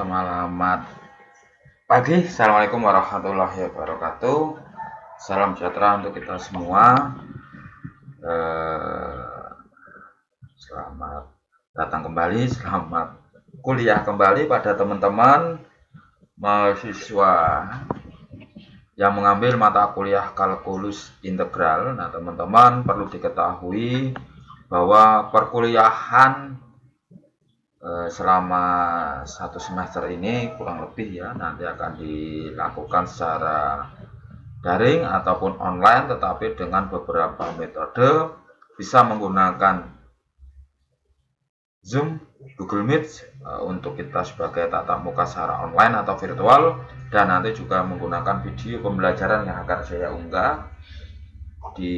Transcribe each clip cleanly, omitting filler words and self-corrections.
Selamat pagi, Assalamualaikum warahmatullahi wabarakatuh. Salam sejahtera untuk kita semua. Selamat datang kembali, selamat kuliah kembali pada teman-teman mahasiswa yang mengambil mata kuliah kalkulus integral. Nah, teman-teman perlu diketahui bahwa perkuliahan selama satu semester ini kurang lebih ya nanti akan dilakukan secara daring ataupun online, tetapi dengan beberapa metode, bisa menggunakan Zoom, Google Meet untuk kita sebagai tatap muka secara online atau virtual, dan nanti juga menggunakan video pembelajaran yang akan saya unggah di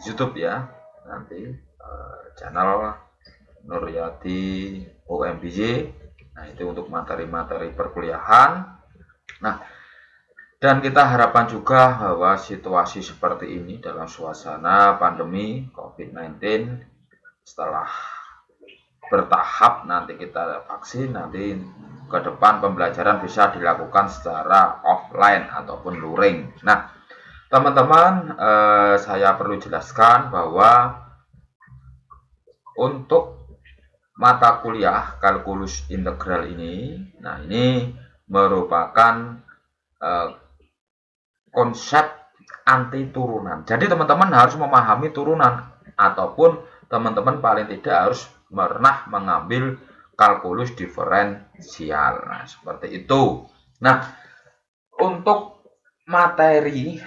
YouTube ya, nanti channel Nuryati OMBJ. Nah, itu untuk materi-materi perkuliahan. Nah, dan kita harapkan juga bahwa situasi seperti ini dalam suasana pandemi COVID-19 setelah bertahap nanti kita vaksin, nanti ke depan pembelajaran bisa dilakukan secara offline ataupun luring. Nah, teman-teman, saya perlu jelaskan bahwa untuk mata kuliah kalkulus integral ini, nah ini merupakan konsep anti turunan. Jadi teman-teman harus memahami turunan, ataupun teman-teman paling tidak harus pernah mengambil kalkulus diferensial. Nah, seperti itu. Nah, untuk materi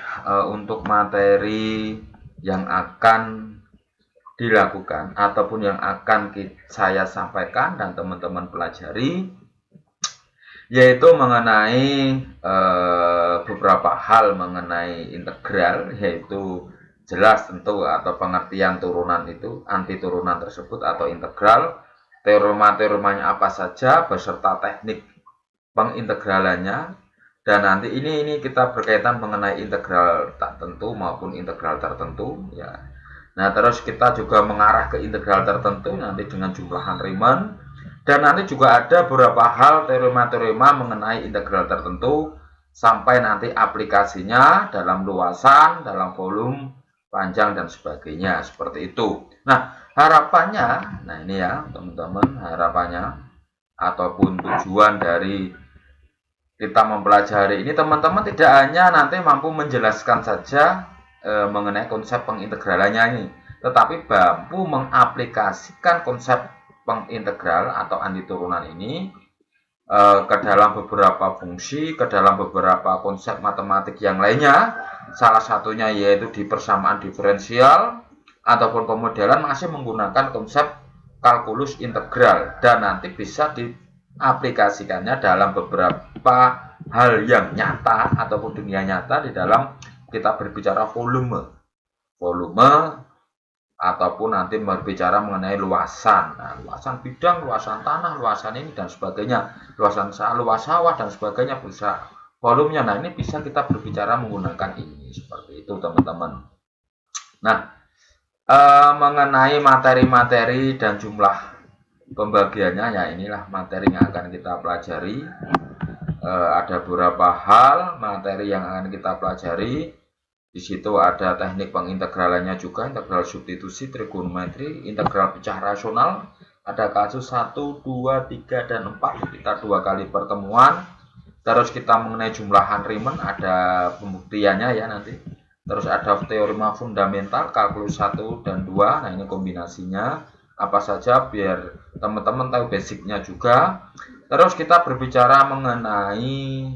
yang akan dilakukan ataupun yang akan saya sampaikan dan teman-teman pelajari, yaitu mengenai beberapa hal mengenai integral, yaitu jelas tentu atau pengertian turunan itu, anti turunan tersebut atau integral, teorema-teoremanya apa saja beserta teknik pengintegralannya, dan nanti ini kita berkaitan mengenai integral tak tentu maupun integral tertentu ya. Nah, terus kita juga mengarah ke integral tertentu nanti dengan jumlahan Riemann, dan nanti juga ada beberapa hal teorema-teorema mengenai integral tertentu sampai nanti aplikasinya dalam luasan, dalam volume, panjang, dan sebagainya, seperti itu. Nah, harapannya, nah ini ya teman-teman, harapannya ataupun tujuan dari kita mempelajari ini, teman-teman tidak hanya nanti mampu menjelaskan saja mengenai konsep pengintegralannya ini, tetapi mampu mengaplikasikan konsep pengintegral atau anti turunan ini ke dalam beberapa fungsi, ke dalam beberapa konsep matematik yang lainnya. Salah satunya yaitu di persamaan diferensial ataupun pemodelan masih menggunakan konsep kalkulus integral, dan nanti bisa diaplikasikannya dalam beberapa hal yang nyata ataupun dunia nyata di dalam kita berbicara volume ataupun nanti berbicara mengenai luasan. Nah, luasan bidang, luasan tanah, luasan ini dan sebagainya, luas sawah dan sebagainya, bisa volumenya. Nah, ini bisa kita berbicara menggunakan ini, seperti itu teman-teman. Nah, mengenai materi-materi dan jumlah pembagiannya, ya inilah materi yang akan kita pelajari. Ada beberapa hal materi yang akan kita pelajari. Di situ ada teknik pengintegralannya juga, integral substitusi, trigonometri, integral pecah rasional. Ada kasus 1, 2, 3, dan 4, kita 2 kali pertemuan. Terus kita mengenai jumlahan Riemann, ada pembuktiannya ya nanti. Terus ada teorema fundamental, kalkulus 1 dan 2. Nah, ini kombinasinya apa saja biar teman-teman tahu basicnya juga. Terus kita berbicara mengenai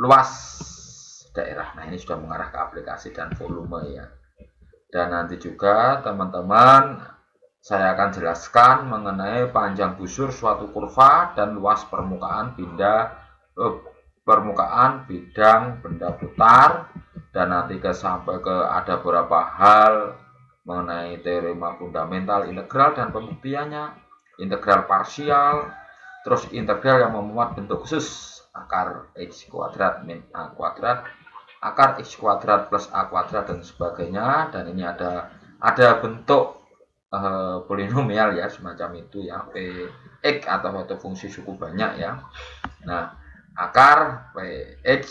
luas daerah. Nah, ini sudah mengarah ke aplikasi dan volume ya. Dan nanti juga teman-teman saya akan jelaskan mengenai panjang busur suatu kurva dan luas permukaan bidang benda putar, dan nanti sampai ke ada beberapa hal mengenai teorema fundamental integral dan pembuktiannya, integral parsial, terus integral yang memuat bentuk khusus, akar x kuadrat min a kuadrat, akar x kuadrat plus a kuadrat, dan sebagainya. Dan ini ada bentuk polinomial ya, semacam itu ya, Px atau suatu fungsi suku banyak ya. Nah, akar Px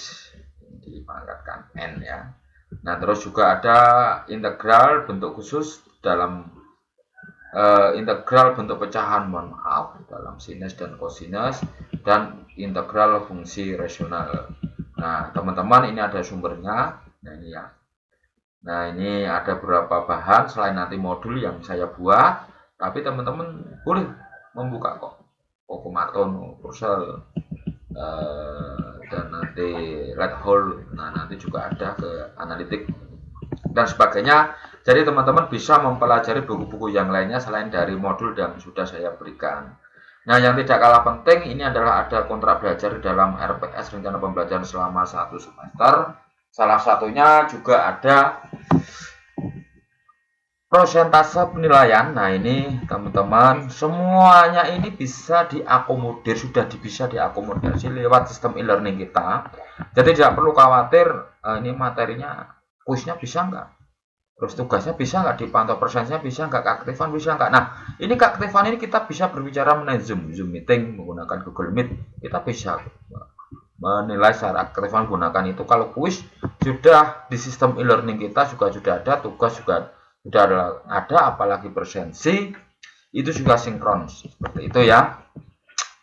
dipangkatkan n ya. Nah, terus juga ada integral bentuk khusus dalam integral bentuk pecahan, mohon maaf, dalam sinus dan kosinus, dan integral fungsi rasional. Nah, teman-teman, ini ada sumbernya. Nah, ini ya. Nah, ini ada beberapa bahan selain nanti modul yang saya buat, tapi teman-teman boleh membuka kok. Kokomaton, Purcell, dan nanti Red Hole. Nah, nanti juga ada ke analitik dan sebagainya. Jadi teman-teman bisa mempelajari buku-buku yang lainnya selain dari modul yang sudah saya berikan. Nah, yang tidak kalah penting ini adalah ada kontrak belajar dalam RPS, rencana pembelajaran selama 1 semester. Salah satunya juga ada prosentase penilaian. Nah, ini teman-teman semuanya ini bisa diakomodir, sudah bisa diakomodasi lewat sistem e-learning kita. Jadi tidak perlu khawatir ini materinya kuisnya bisa nggak, terus tugasnya bisa nggak dipantau, persennya bisa nggak, keaktifan bisa nggak. Nah, ini keaktifan ini kita bisa berbicara mengenai Zoom meeting menggunakan Google Meet, kita bisa menilai secara aktifan menggunakan itu. Kalau kuis sudah di sistem e-learning kita juga sudah ada, tugas juga sudah ada, apalagi presensi itu juga sinkron seperti itu ya.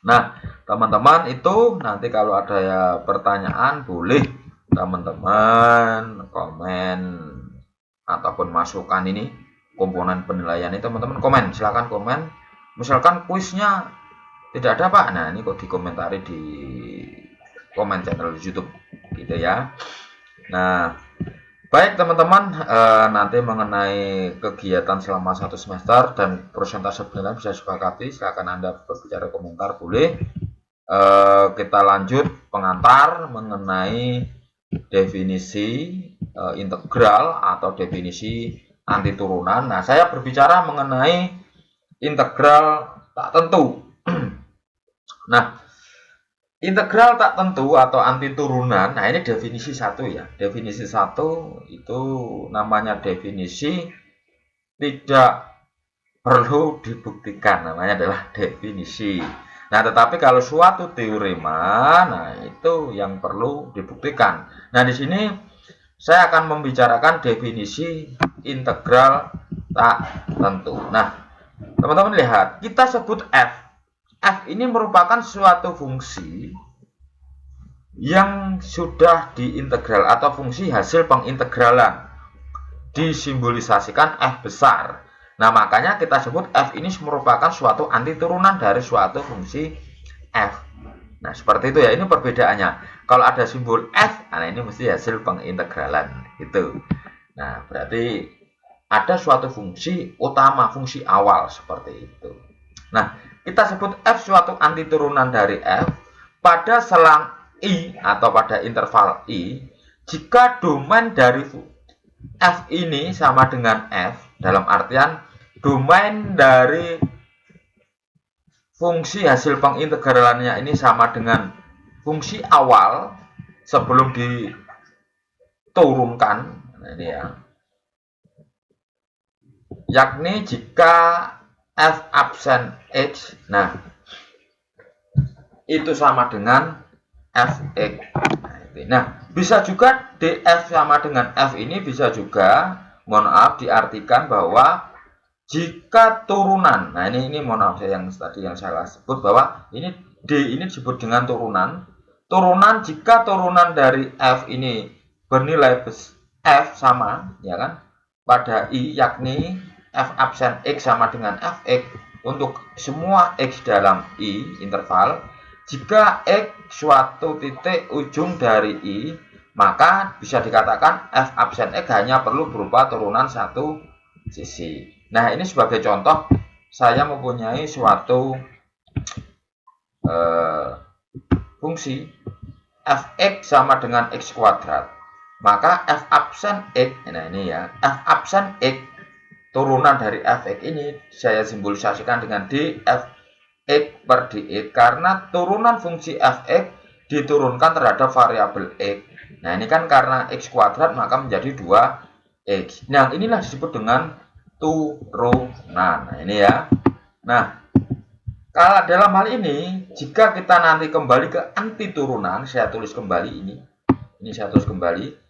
Nah, teman-teman, itu nanti kalau ada ya pertanyaan boleh teman-teman komen ataupun masukan ini komponen penilaian ini, teman-teman komen, silahkan komen. Misalkan kuisnya tidak ada Pak, nah ini kok dikomentari di komen channel YouTube gitu ya. Nah, baik teman-teman, nanti mengenai kegiatan selama 1 semester dan persentase penilaian bisa sepakati, silakan Anda berbicara komentar boleh. Kita lanjut pengantar mengenai definisi integral atau definisi anti turunan. Nah, saya berbicara mengenai integral tak tentu. Nah, integral tak tentu atau anti turunan, nah ini definisi 1 ya. Definisi 1 itu namanya definisi tidak perlu dibuktikan, namanya adalah definisi. Nah, tetapi kalau suatu teorema, nah itu yang perlu dibuktikan. Nah, di sini saya akan membicarakan definisi integral tak tentu. Nah, teman-teman lihat, kita sebut f. F ini merupakan suatu fungsi yang sudah diintegral atau fungsi hasil pengintegralan, disimbolisasikan F besar. Nah, makanya kita sebut F ini merupakan suatu anti turunan dari suatu fungsi F. Nah, seperti itu ya, ini perbedaannya. Kalau ada simbol F, nah ini mesti hasil pengintegralan gitu. Nah, berarti ada suatu fungsi utama, fungsi awal seperti itu. Nah, kita sebut F suatu anti turunan dari F pada selang I atau pada interval I jika domain dari F ini sama dengan F, dalam artian domain dari fungsi hasil pengintegralannya ini sama dengan fungsi awal sebelum diturunkan. Nah, ini ya. Yakni jika F absen X, nah itu sama dengan Fx. Nah, bisa juga df sama dengan f ini bisa juga, mohon maaf, diartikan bahwa jika turunan, nah ini mohon maaf saya yang tadi yang salah sebut bahwa ini d ini disebut dengan turunan. Turunan jika turunan dari f ini bernilai f sama, ya kan, pada i, yakni f absen x sama dengan fx untuk semua x dalam i interval. Jika X suatu titik ujung dari I, maka bisa dikatakan F absen X hanya perlu berupa turunan satu sisi. Nah, ini sebagai contoh, saya mempunyai suatu fungsi Fx sama dengan X kuadrat. Maka F absen X, nah ini ya, F absen X, turunan dari Fx ini saya simbolisasikan dengan df X per dx karena turunan fungsi fx diturunkan terhadap variabel x. Nah, ini kan karena x kuadrat maka menjadi 2x. Nah, inilah disebut dengan turunan. Nah, ini ya. Nah, kalau dalam hal ini, jika kita nanti kembali ke anti turunan, saya tulis kembali ini. Ini saya tulis kembali.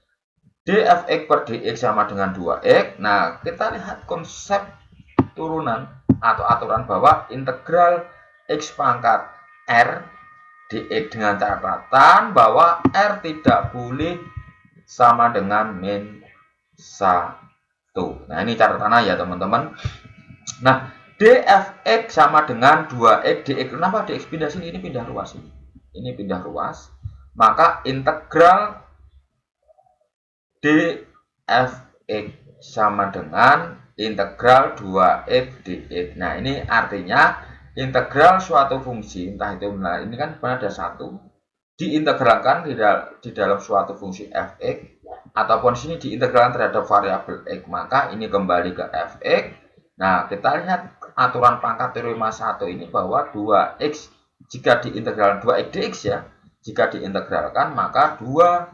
dfx per dx sama dengan 2x. Nah, kita lihat konsep turunan atau aturan bahwa integral x pangkat r dx dengan catatan bahwa r tidak boleh sama dengan min 1. Nah, ini catatannya ya teman-teman. Nah, dfx sama dengan 2x dx. Kenapa dx pindah sini? Ini pindah ruas ini. Ini pindah ruas. Maka integral dfx sama dengan integral 2x dx. Nah, ini artinya integral suatu fungsi, entah itu ini kan ada satu, diintegralkan di dalam suatu fungsi fx, ataupun sini diintegralkan terhadap variabel x, maka ini kembali ke fx. Nah, kita lihat aturan pangkat teorema 1 ini bahwa 2x jika diintegralkan 2x dx ya, jika diintegralkan maka 2x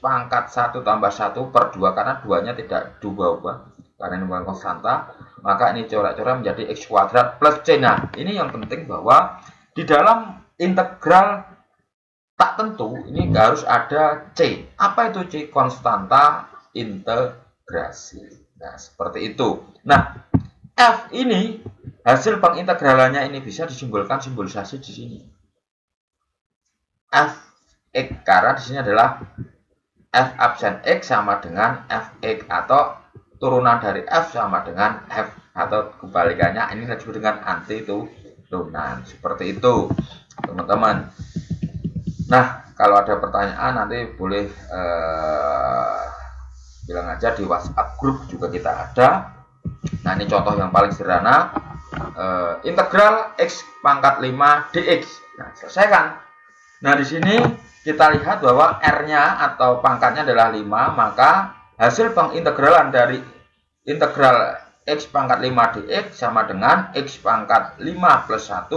pangkat 1 tambah 1 per 2, karena 2-nya tidak diubah-ubah, karena ini bukan konstanta, maka ini coret-coret menjadi x kuadrat plus c. Nah, ini yang penting bahwa di dalam integral tak tentu ini harus ada c. Apa itu c? Konstanta integrasi. Nah, seperti itu. Nah, f ini hasil pengintegralannya ini bisa disimbolkan simbolisasi di sini. f x, karena di sini adalah f absen x sama dengan fx, atau turunan dari f sama dengan f, atau kebalikannya ini disebut dengan anti turunan. Seperti itu teman-teman. Nah, kalau ada pertanyaan nanti boleh bilang aja di WhatsApp grup juga kita ada. Nah, ini contoh yang paling sederhana, integral x pangkat 5 dx. Nah, selesaikan. Nah, di sini kita lihat bahwa r-nya atau pangkatnya adalah 5, maka hasil pengintegralan dari integral x pangkat 5 dx sama dengan x pangkat 5 plus 1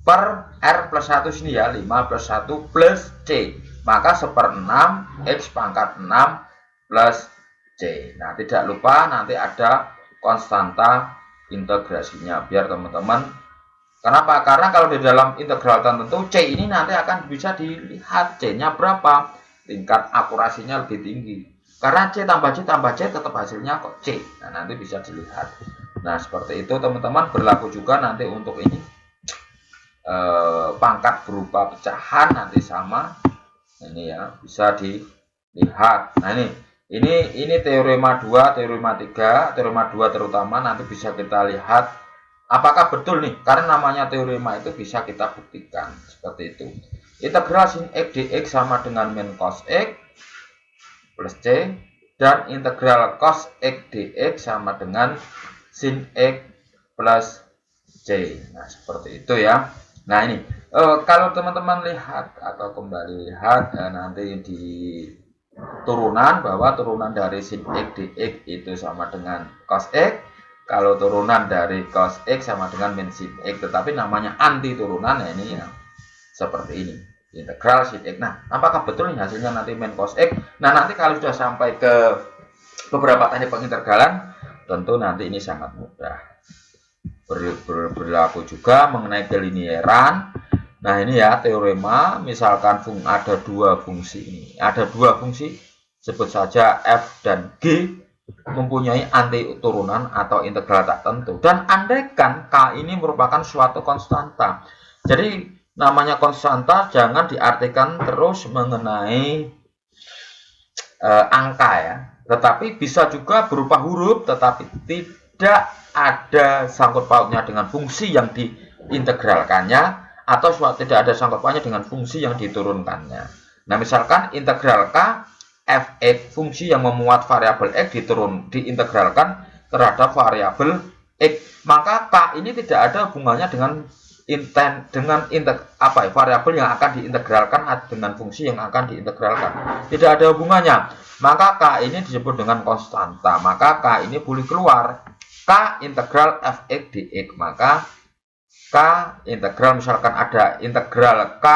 per r plus 1 sini ya, 5 plus 1 plus c. Maka 1/6 x pangkat 6 plus c. Nah, tidak lupa nanti ada konstanta integrasinya biar teman-teman. Kenapa? Karena kalau di dalam integral tertentu c ini nanti akan bisa dilihat c-nya berapa, tingkat akurasinya lebih tinggi. Karena c tambah c tetap hasilnya kok c. Nah, nanti bisa dilihat. Nah, seperti itu teman-teman. Berlaku juga nanti untuk ini pangkat berupa pecahan nanti sama. Ini ya, bisa dilihat. Nah, ini teorema 2, teorema 3, teorema 2 terutama nanti bisa kita lihat apakah betul nih, karena namanya teorema itu bisa kita buktikan seperti itu. Integral sin x dx sama dengan min cos x plus c, dan integral cos x dx sama dengan sin x plus c. Nah, seperti itu ya. Nah, ini kalau teman-teman lihat atau kembali lihat nanti di turunan, bahwa turunan dari sin x dx itu sama dengan cos x. Kalau turunan dari cos x sama dengan min sin x, tetapi namanya anti turunan, ya ini ya seperti ini, integral sin x. Nah, apakah betul nih hasilnya nanti min cos x? Nah, nanti kalau sudah sampai ke beberapa teknik pengintegralan, tentu nanti ini sangat mudah. Berlaku juga mengenai kelinieran. Nah, ini ya teorema, misalkan ada dua fungsi ini, ada dua fungsi, sebut saja f dan g, mempunyai anti turunan atau integral tak tentu, dan andaikan k ini merupakan suatu konstanta. Jadi namanya konstanta jangan diartikan terus mengenai angka ya, tetapi bisa juga berupa huruf, tetapi tidak ada sangkut pautnya dengan fungsi yang diintegralkannya, atau tidak ada sangkut pautnya dengan fungsi yang diturunkannya. Nah, misalkan integral k fx, fungsi yang memuat variabel x diintegralkan terhadap variabel x, maka k ini tidak ada hubungannya dengan variabel yang akan diintegralkan dengan fungsi yang akan diintegralkan, tidak ada hubungannya. Maka k ini disebut dengan konstanta, maka k ini boleh keluar k integral fx dx. Maka k integral, misalkan ada integral k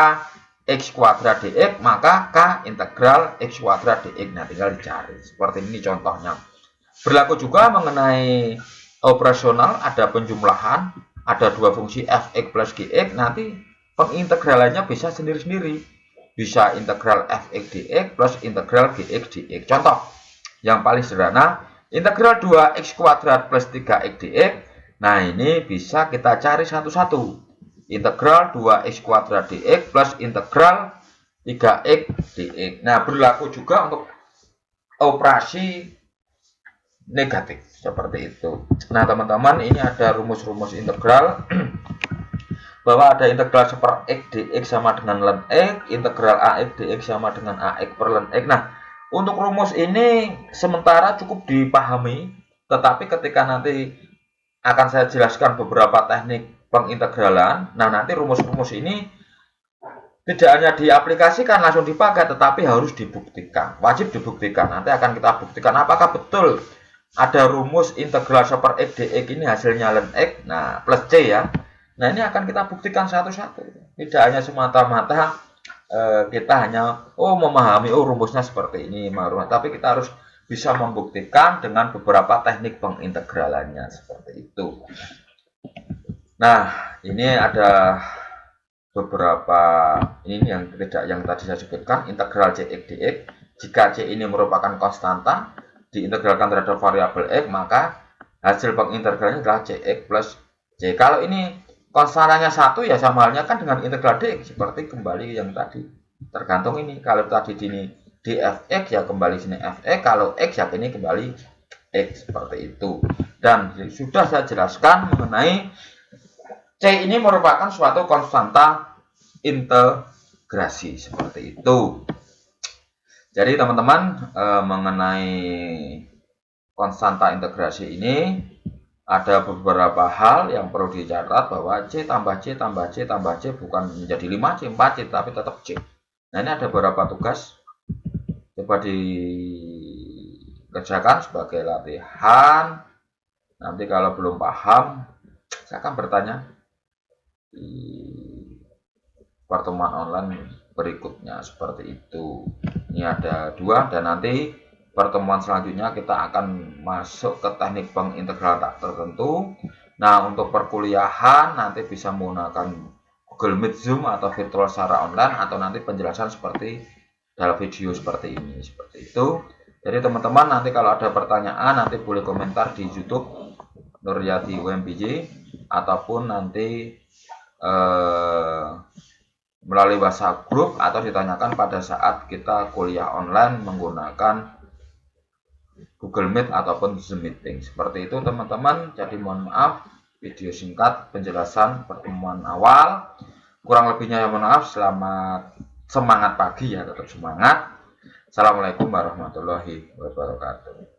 X kuadrat dx, maka K integral X kuadrat dx. Nah, tinggal dicari. Seperti ini contohnya. Berlaku juga mengenai operasional, ada penjumlahan, ada dua fungsi fx plus gx, nanti pengintegralannya bisa sendiri-sendiri. Bisa integral fx dx plus integral gx dx. Contoh, yang paling sederhana, integral 2x kuadrat plus 3x dx. Nah, ini bisa kita cari satu-satu. Integral 2x kuadrat dx plus integral 3x dx. Nah, berlaku juga untuk operasi negatif seperti itu. Nah, teman-teman, ini ada rumus-rumus integral bahwa ada integral seper x dx sama dengan ln x, integral ax dx sama dengan ax per ln x. Nah, untuk rumus ini sementara cukup dipahami, tetapi ketika nanti akan saya jelaskan beberapa teknik pengintegralan. Nah, nanti rumus-rumus ini tidak hanya diaplikasikan langsung dipakai, tetapi harus dibuktikan. Wajib dibuktikan. Nanti akan kita buktikan apakah betul ada rumus integral seper x dx ini hasilnya ln x, nah plus c ya. Nah, ini akan kita buktikan satu-satu. Tidak hanya semata-mata kita hanya memahami rumusnya seperti ini, tapi kita harus bisa membuktikan dengan beberapa teknik pengintegralannya seperti itu. Nah, ini ada beberapa ini yang tadi saya sebutkan, integral cx dx. Jika c ini merupakan konstanta diintegralkan terhadap variabel x, maka hasil pengintegralnya adalah cx plus c. Kalau ini konstantanya 1, ya sama halnya kan dengan integral dx, seperti kembali yang tadi. Tergantung ini, kalau tadi ini di fx ya kembali sini fx, kalau x ya ini kembali x, seperti itu. Dan sudah saya jelaskan mengenai C ini merupakan suatu konstanta integrasi, seperti itu. Jadi teman-teman, mengenai konstanta integrasi ini ada beberapa hal yang perlu dicatat, bahwa C tambah C tambah C tambah C bukan menjadi 5C, 4C, tapi tetap C. Nah, ini ada beberapa tugas, coba dikerjakan sebagai latihan. Nanti kalau belum paham, saya akan bertanya di pertemuan online berikutnya, seperti itu. Ini ada 2, dan nanti pertemuan selanjutnya kita akan masuk ke teknik pengintegralan tak tertentu. Nah, untuk perkuliahan nanti bisa menggunakan Google Meet, Zoom, atau virtual secara online, atau nanti penjelasan seperti dalam video seperti ini, seperti itu. Jadi teman-teman, nanti kalau ada pertanyaan nanti boleh komentar di YouTube Nuryadi UMPJ, ataupun nanti melalui WhatsApp grup, atau ditanyakan pada saat kita kuliah online menggunakan Google Meet ataupun Zoom Meeting. Seperti itu teman-teman. Jadi mohon maaf, video singkat penjelasan pertemuan awal. Kurang lebihnya ya mohon maaf. Selamat semangat pagi ya, tetap semangat. Assalamualaikum warahmatullahi wabarakatuh.